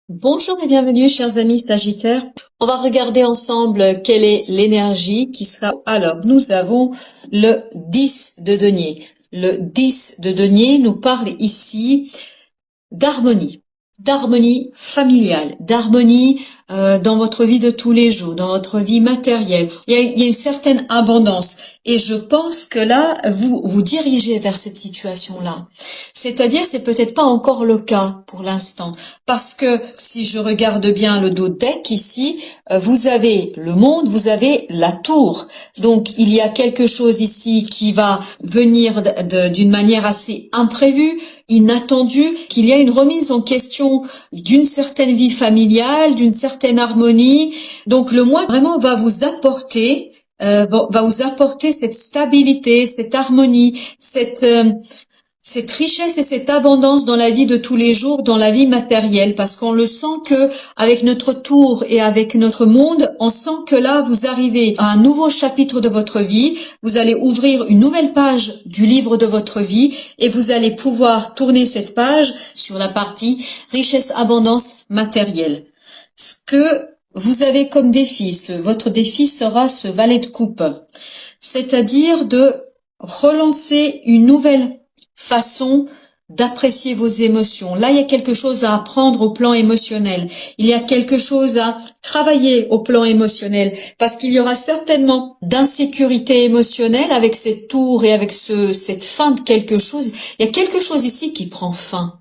Bonjour et bienvenue, chers amis Sagittaires. On va regarder ensemble quelle est l'énergie qui sera. Alors, nous avons le 10 de denier. Le 10 de denier nous parle ici d'harmonie familiale, d'harmonie dans votre vie de tous les jours, dans votre vie matérielle. Il y a une certaine abondance. Et je pense que là, vous vous dirigez vers cette situation-là. C'est-à-dire, c'est peut-être pas encore le cas pour l'instant. Parce que si je regarde bien le dos de deck ici, vous avez le monde, vous avez la tour. Donc, il y a quelque chose ici qui va venir d'une manière assez imprévue, inattendue, qu'il y a une remise en question d'une certaine vie familiale, d'une certaine harmonie. Donc, le mois vraiment va vous apporter cette stabilité, cette harmonie, cette richesse et cette abondance dans la vie de tous les jours, dans la vie matérielle, parce qu'on le sent que avec notre tour et avec notre monde, on sent que là, vous arrivez à un nouveau chapitre de votre vie, vous allez ouvrir une nouvelle page du livre de votre vie et vous allez pouvoir tourner cette page sur la partie richesse, abondance matérielle. Ce que vous avez comme défi, votre défi sera ce valet de coupe, c'est-à-dire de relancer une nouvelle façon d'apprécier vos émotions. Là, il y a quelque chose à apprendre au plan émotionnel. Il y a quelque chose à travailler au plan émotionnel parce qu'il y aura certainement d'insécurité émotionnelle avec cette tour et avec cette fin de quelque chose. Il y a quelque chose ici qui prend fin.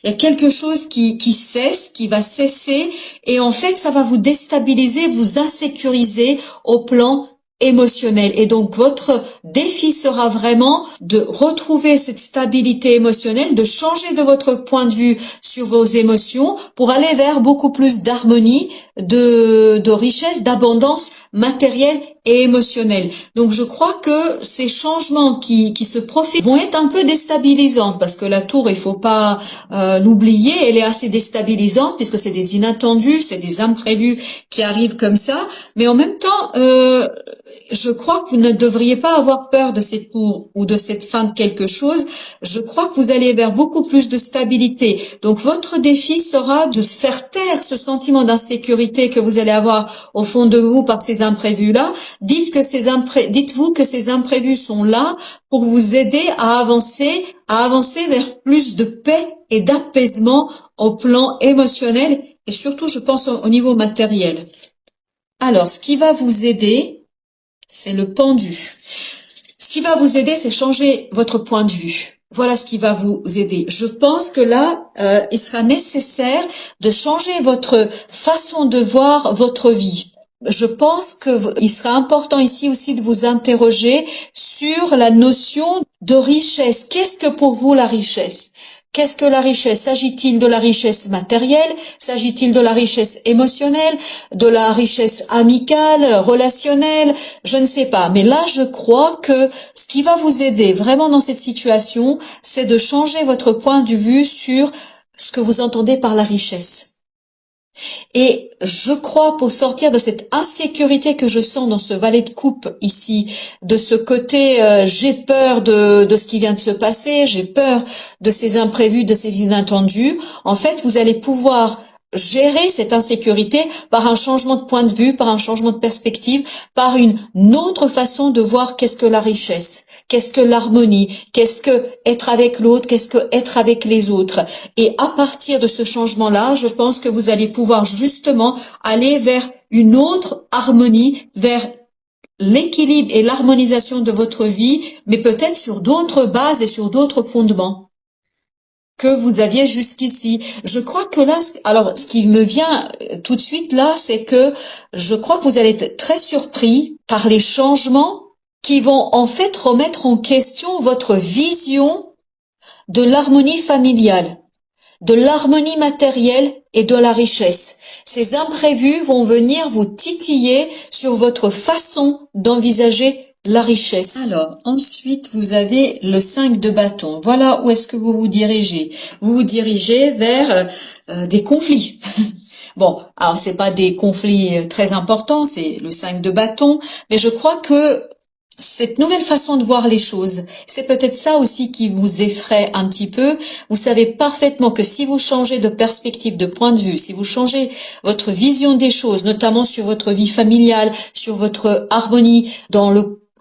Il y a quelque chose qui cesse, qui va cesser et en fait, ça va vous déstabiliser, vous insécuriser au plan émotionnel. Et donc, votre défi sera vraiment de retrouver cette stabilité émotionnelle, de changer de votre point de vue sur vos émotions pour aller vers beaucoup plus d'harmonie, de richesse, d'abondance matérielle et émotionnelle. Donc, je crois que ces changements qui se profilent vont être un peu déstabilisants parce que la tour, il faut pas l'oublier, elle est assez déstabilisante puisque c'est des inattendus, c'est des imprévus qui arrivent comme ça. Mais en même temps, je crois que vous ne devriez pas avoir peur de cette tour ou de cette fin de quelque chose. Je crois que vous allez vers beaucoup plus de stabilité. Donc, votre défi sera de faire taire ce sentiment d'insécurité que vous allez avoir au fond de vous par ces imprévus-là. Dites-vous que ces imprévus sont là pour vous aider à avancer vers plus de paix et d'apaisement au plan émotionnel et surtout, je pense, au niveau matériel. Alors, ce qui va vous aider, c'est le pendu. Ce qui va vous aider, c'est changer votre point de vue. Voilà ce qui va vous aider. Je pense que là, il sera nécessaire de changer votre façon de voir votre vie. Je pense qu'il sera important ici aussi de vous interroger sur la notion de richesse. Qu'est-ce que pour vous la richesse ? Qu'est-ce que la richesse? S'agit-il de la richesse matérielle? S'agit-il de la richesse émotionnelle? De la richesse amicale, relationnelle? Je ne sais pas. Mais là, je crois que ce qui va vous aider vraiment dans cette situation, c'est de changer votre point de vue sur ce que vous entendez par la richesse. Et je crois pour sortir de cette insécurité que je sens dans ce valet de coupe ici, de ce côté j'ai peur de ce qui vient de se passer, j'ai peur de ces imprévus, de ces inattendus, en fait vous allez pouvoir gérer cette insécurité par un changement de point de vue, par un changement de perspective, par une autre façon de voir qu'est-ce que la richesse, qu'est-ce que l'harmonie, qu'est-ce que être avec l'autre, qu'est-ce que être avec les autres. Et à partir de ce changement-là, je pense que vous allez pouvoir justement aller vers une autre harmonie, vers l'équilibre et l'harmonisation de votre vie, mais peut-être sur d'autres bases et sur d'autres fondements que vous aviez jusqu'ici. Je crois que là, alors ce qui me vient tout de suite là, c'est que je crois que vous allez être très surpris par les changements qui vont en fait remettre en question votre vision de l'harmonie familiale, de l'harmonie matérielle et de la richesse. Ces imprévus vont venir vous titiller sur votre façon d'envisager la richesse. Alors, ensuite, vous avez le 5 de bâton. Voilà où est-ce que vous vous dirigez. Vous vous dirigez vers des conflits. Bon, alors c'est pas des conflits très importants, c'est le 5 de bâton, mais je crois que cette nouvelle façon de voir les choses. C'est peut-être ça aussi qui vous effraie un petit peu. Vous savez parfaitement que si vous changez de perspective, de point de vue, si vous changez votre vision des choses, notamment sur votre vie familiale, sur votre harmonie dans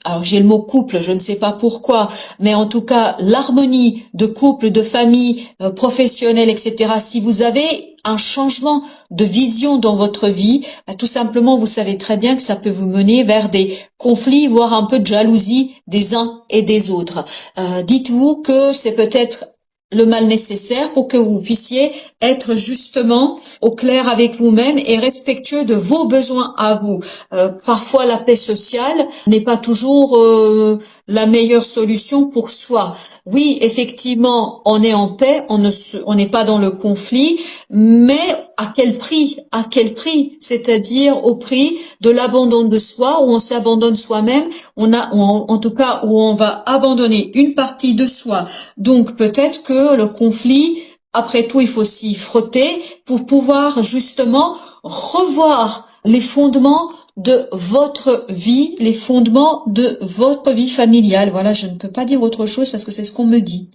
alors j'ai le mot couple, je ne sais pas pourquoi, mais en tout cas l'harmonie de couple, de famille, professionnelle, etc. Si vous avez un changement de vision dans votre vie, tout simplement vous savez très bien que ça peut vous mener vers des conflits, voire un peu de jalousie des uns et des autres. Dites-vous que c'est peut-être le mal nécessaire pour que vous puissiez être justement au clair avec vous-même et respectueux de vos besoins à vous. Parfois, la paix sociale n'est pas toujours la meilleure solution pour soi. Oui, effectivement, on est en paix, on n'est pas dans le conflit, mais à quel prix? À quel prix? C'est-à-dire au prix de l'abandon de soi, où on s'abandonne soi-même, en tout cas, où on va abandonner une partie de soi. Donc peut-être que le conflit, après tout, il faut s'y frotter pour pouvoir justement revoir les fondements de votre vie, les fondements de votre vie familiale. Voilà, je ne peux pas dire autre chose parce que c'est ce qu'on me dit.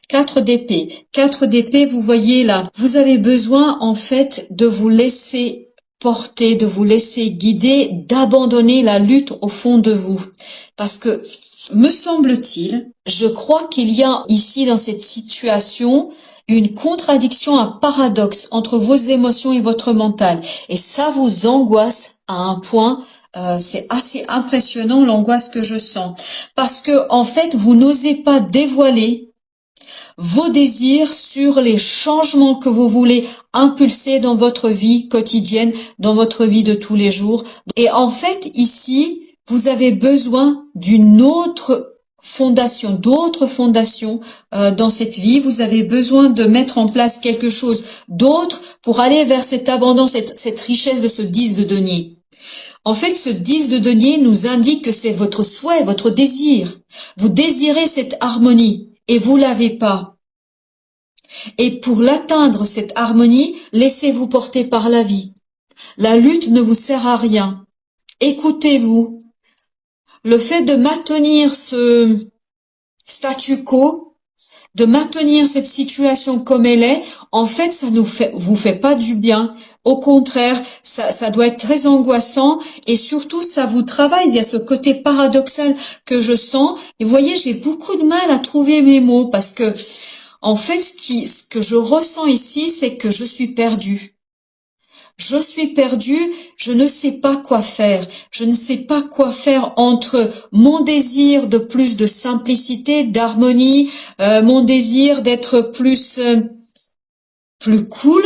4 d'épée. 4 d'épée, vous voyez là, vous avez besoin en fait de vous laisser porter, de vous laisser guider, d'abandonner la lutte au fond de vous. Parce que, me semble-t-il, je crois qu'il y a ici dans cette situation une contradiction, un paradoxe entre vos émotions et votre mental. Et ça vous angoisse à un point, c'est assez impressionnant l'angoisse que je sens. Parce que, en fait, vous n'osez pas dévoiler vos désirs sur les changements que vous voulez impulser dans votre vie quotidienne, dans votre vie de tous les jours. Et en fait, ici, vous avez besoin d'une autre fondation, d'autres fondations dans cette vie. Vous avez besoin de mettre en place quelque chose d'autre pour aller vers cette abondance, cette richesse de ce 10 de denier. En fait, ce 10 de denier nous indique que c'est votre souhait, votre désir. Vous désirez cette harmonie et vous l'avez pas. Et pour l'atteindre, cette harmonie, laissez-vous porter par la vie. La lutte ne vous sert à rien. Écoutez-vous. Le fait de maintenir ce statu quo, de maintenir cette situation comme elle est, en fait, ça vous fait pas du bien. Au contraire, ça doit être très angoissant et surtout, ça vous travaille. Il y a ce côté paradoxal que je sens. Et vous voyez, j'ai beaucoup de mal à trouver mes mots parce que, en fait, ce que je ressens ici, c'est que je suis perdue. Je suis perdue, je ne sais pas quoi faire. Je ne sais pas quoi faire entre mon désir de plus de simplicité, d'harmonie, mon désir d'être plus cool,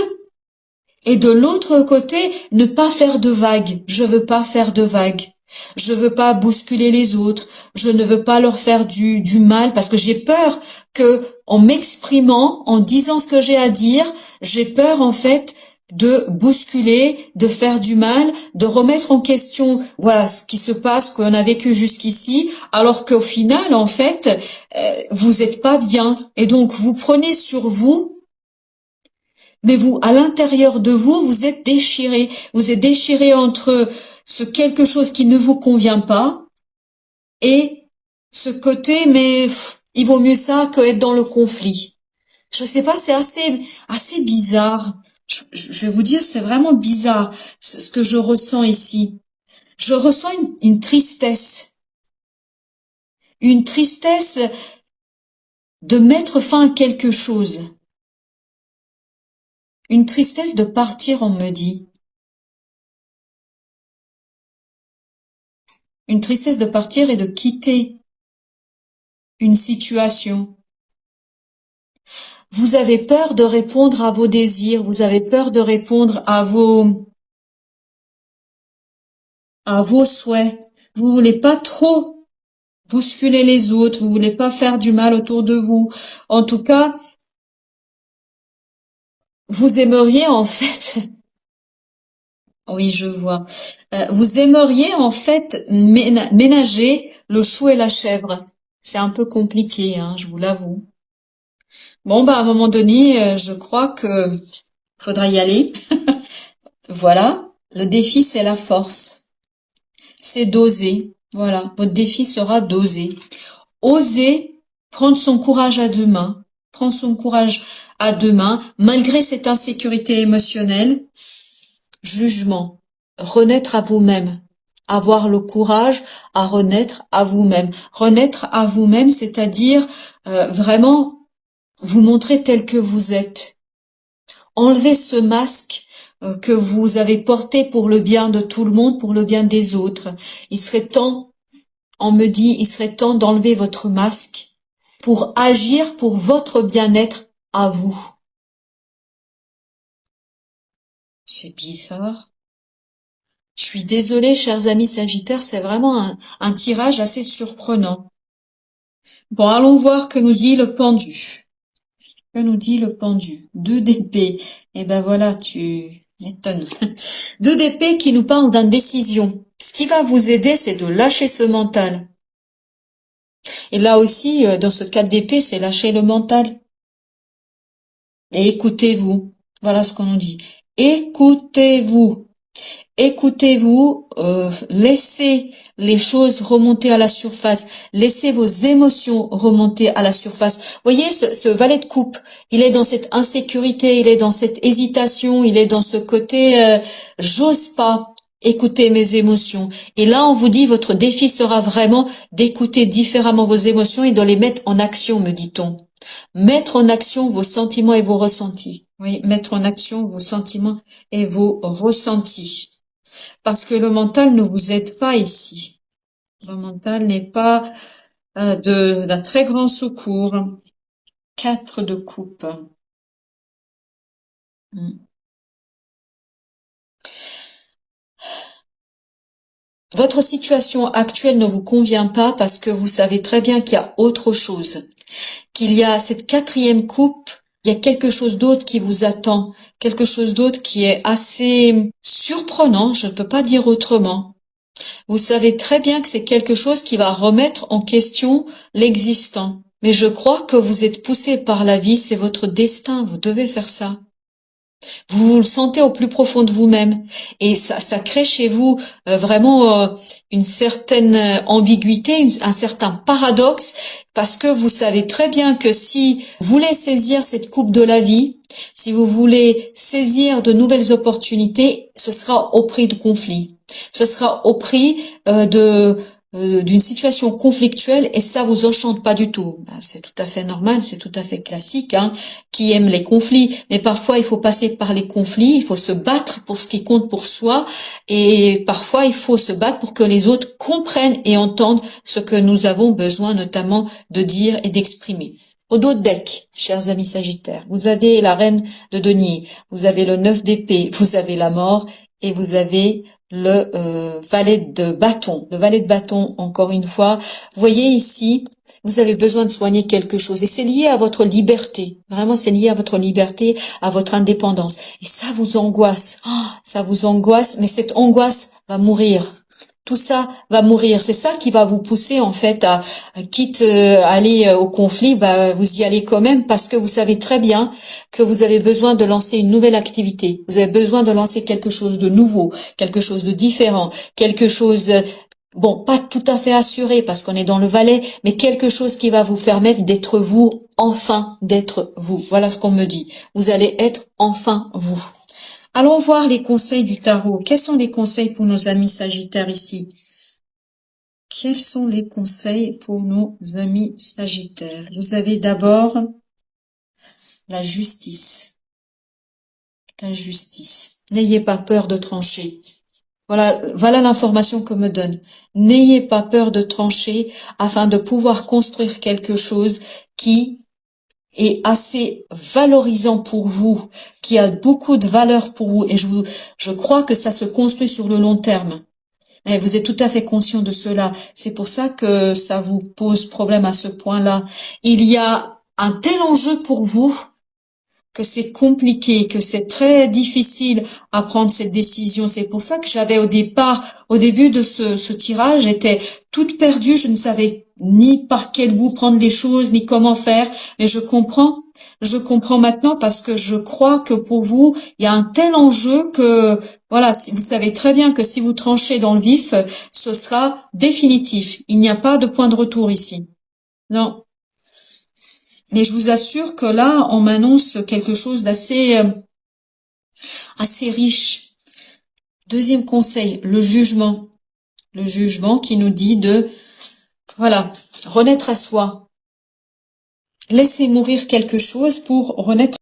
et de l'autre côté, ne pas faire de vagues. Je veux pas faire de vagues. Je veux pas bousculer les autres. Je ne veux pas leur faire du mal parce que j'ai peur que, en m'exprimant, en disant ce que j'ai à dire, j'ai peur en fait de bousculer, de faire du mal, de remettre en question, voilà, ce qui se passe, qu'on a vécu jusqu'ici, alors qu'au final, en fait, vous êtes pas bien. Et donc, vous prenez sur vous, mais vous, à l'intérieur de vous, vous êtes déchiré. Vous êtes déchiré entre ce quelque chose qui ne vous convient pas et ce côté, mais il vaut mieux ça que être dans le conflit. Je sais pas, c'est assez bizarre. Je vais vous dire, c'est vraiment bizarre ce que je ressens ici. Je ressens une tristesse. Une tristesse de mettre fin à quelque chose. Une tristesse de partir, on me dit. Une tristesse de partir et de quitter une situation. Vous avez peur de répondre à vos désirs, vous avez peur de répondre à vos souhaits. Vous voulez pas trop bousculer les autres, vous voulez pas faire du mal autour de vous. En tout cas, vous aimeriez en fait, oui, je vois, vous aimeriez en fait ménager le chou et la chèvre. C'est un peu compliqué, hein, je vous l'avoue. Bon, à un moment donné, je crois que faudra y aller. Voilà, le défi, c'est la force. C'est d'oser. Voilà, votre défi sera d'oser. Oser prendre son courage à deux mains. Prendre son courage à deux mains, malgré cette insécurité émotionnelle. Jugement. Renaître à vous-même. Avoir le courage à renaître à vous-même. Renaître à vous-même, c'est-à-dire vraiment vous montrer tel que vous êtes. Enlevez ce masque que vous avez porté pour le bien de tout le monde, pour le bien des autres. Il serait temps, on me dit, il serait temps d'enlever votre masque pour agir pour votre bien-être à vous. C'est bizarre. Je suis désolée, chers amis Sagittaires, c'est vraiment un tirage assez surprenant. Bon, allons voir que nous dit le pendu. Que nous dit le pendu? 2 d'épée. Eh ben voilà, tu m'étonnes. 2 d'épée qui nous parlent d'indécision. Ce qui va vous aider, c'est de lâcher ce mental. Et là aussi, dans ce 4 d'épée, c'est lâcher le mental. Et écoutez-vous. Voilà ce qu'on nous dit. Écoutez-vous. Écoutez-vous, laissez les choses remonter à la surface, laissez vos émotions remonter à la surface. Voyez, ce valet de coupe, il est dans cette insécurité, il est dans cette hésitation, il est dans ce côté j'ose pas écouter mes émotions. Et là, on vous dit, votre défi sera vraiment d'écouter différemment vos émotions et de les mettre en action, me dit-on. Mettre en action vos sentiments et vos ressentis. Oui, mettre en action vos sentiments et vos ressentis. Parce que le mental ne vous aide pas ici. Le mental n'est pas d'un très grand secours. 4 de coupe. Votre situation actuelle ne vous convient pas parce que vous savez très bien qu'il y a autre chose. Qu'il y a cette 4e coupe, il y a quelque chose d'autre qui vous attend. Quelque chose d'autre qui est assez surprenant, je ne peux pas dire autrement. Vous savez très bien que c'est quelque chose qui va remettre en question l'existant. Mais je crois que vous êtes poussé par la vie, c'est votre destin, vous devez faire ça. Vous le sentez au plus profond de vous-même. Et ça crée chez vous vraiment une certaine ambiguïté, un certain paradoxe, parce que vous savez très bien que si vous voulez saisir cette coupe de la vie, si vous voulez saisir de nouvelles opportunités, ce sera au prix de conflits. Ce sera au prix d'une situation conflictuelle et ça vous enchante pas du tout. C'est tout à fait normal, c'est tout à fait classique, qui aime les conflits. Mais parfois, il faut passer par les conflits, il faut se battre pour ce qui compte pour soi et parfois, il faut se battre pour que les autres comprennent et entendent ce que nous avons besoin notamment de dire et d'exprimer. Au dos de deck, chers amis Sagittaires, vous avez la reine de denier, vous avez le 9 d'épée, vous avez la mort et vous avez le valet de bâton. Le valet de bâton, encore une fois, vous voyez ici, vous avez besoin de soigner quelque chose et c'est lié à votre liberté. Vraiment, c'est lié à votre liberté, à votre indépendance. Et ça vous angoisse. Ça vous angoisse, mais cette angoisse va mourir. Tout ça va mourir. C'est ça qui va vous pousser en fait à quitte aller au conflit, vous y allez quand même parce que vous savez très bien que vous avez besoin de lancer une nouvelle activité. Vous avez besoin de lancer quelque chose de nouveau, quelque chose de différent, quelque chose pas tout à fait assuré parce qu'on est dans le valet, mais quelque chose qui va vous permettre d'être vous, enfin d'être vous. Voilà ce qu'on me dit. Vous allez être enfin vous. Allons voir les conseils du tarot. Quels sont les conseils pour nos amis Sagittaires ici? Quels sont les conseils pour nos amis Sagittaires? Vous avez d'abord la justice. La justice. N'ayez pas peur de trancher. Voilà l'information que me donne. N'ayez pas peur de trancher afin de pouvoir construire quelque chose qui est assez valorisant pour vous, qui a beaucoup de valeur pour vous. Et je crois que ça se construit sur le long terme. Et vous êtes tout à fait conscient de cela. C'est pour ça que ça vous pose problème à ce point-là. Il y a un tel enjeu pour vous que c'est compliqué, que c'est très difficile à prendre cette décision. C'est pour ça que j'avais au début de ce tirage, j'étais toute perdue. Je ne savais ni par quel bout prendre les choses, ni comment faire. Mais je comprends Je comprends maintenant parce que je crois que pour vous, il y a un tel enjeu que, voilà, vous savez très bien que si vous tranchez dans le vif, ce sera définitif. Il n'y a pas de point de retour ici. Non. Mais je vous assure que là, on m'annonce quelque chose d'assez assez riche. Deuxième conseil, le jugement. Le jugement qui nous dit de, voilà, renaître à soi. Laisser mourir quelque chose pour renaître